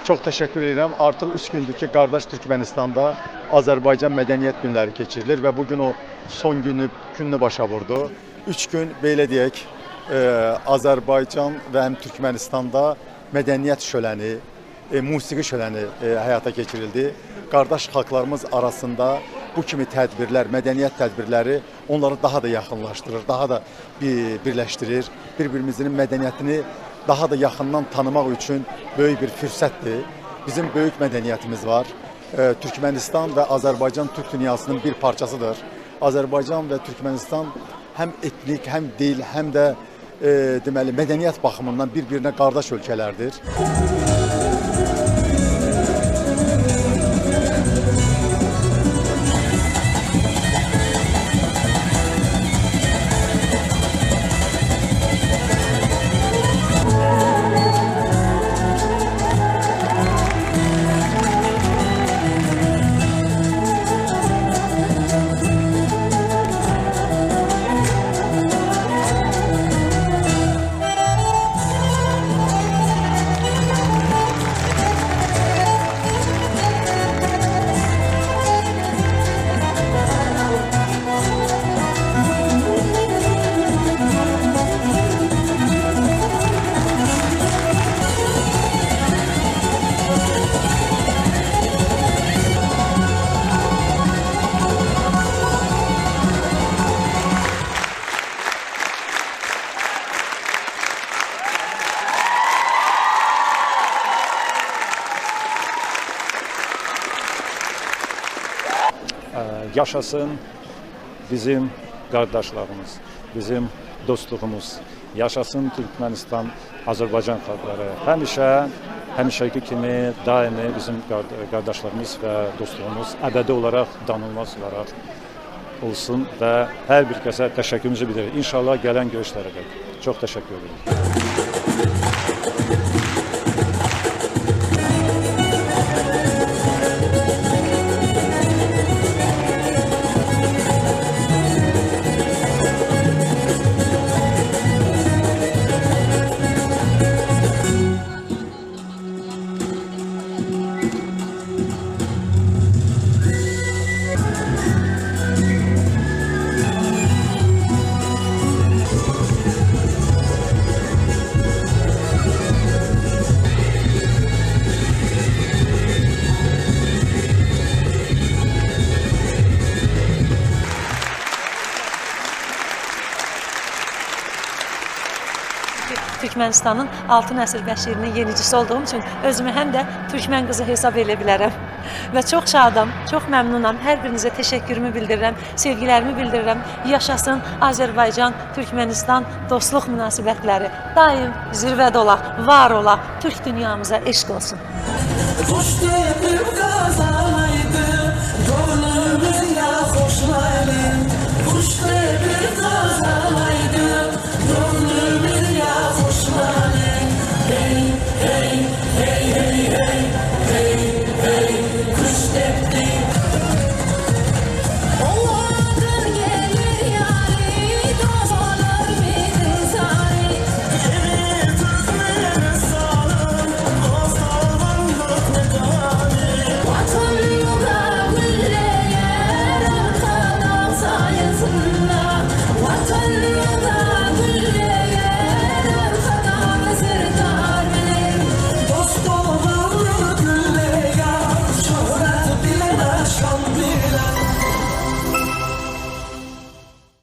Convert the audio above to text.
Çox təşəkkür edirəm. Artıq 3 gündür ki, qardaş Türkmənistanda Azərbaycan Mədəniyyət Günləri keçirilir və bugün o son gününü başa vurdu. 3 gün belə deyək, Azərbaycan və həm Türkmənistanda mədəniyyət şöləni, musiqi şöləni həyata keçirildi. Qardaş xalqlarımız arasında bu kimi tədbirlər, mədəniyyət tədbirləri onları daha da yaxınlaşdırır, daha da birləşdirir. Bir-birimizin mədəniyyətini daha da yaxından tanımaq üçün böyük bir fürsətdir. Bizim böyük mədəniyyətimiz var. Türkmənistan və Azərbaycan Türk dünyasının bir parçasıdır. Azərbaycan və Türkmənistan həm etnik, həm dil, həm də deməli mədəniyyət baxımından bir-birinə qardaş ölkələrdir. Yaşasın bizim qardaşlarımız, bizim dostluğumuz, yaşasın Türkmenistan, Azərbaycan xalqları. Həmişəki kimi daimi bizim qardaşlarımız və dostluğumuz əbədi olaraq, danılmaz olaraq olsun və hər bir kəsə təşəkkürümüzü bildirir. İnşallah gələn görüşlərə qədər. Çox təşəkkür ederim. Türkmenistanın altın əsr bəşirinin yenicisi olduğum üçün özümü həm də Türkmen qızı hesab edə bilərəm. Və çox şadam, çox məmnunam. Hər birinizə təşəkkürümü bildirirəm, sevgilərimi bildirirəm. yaşasın Azərbaycan, Türkmenistan dostluq münasibətləri. Daim zirvədə olaq, var olaq, Türk dünyamıza eşq olsun.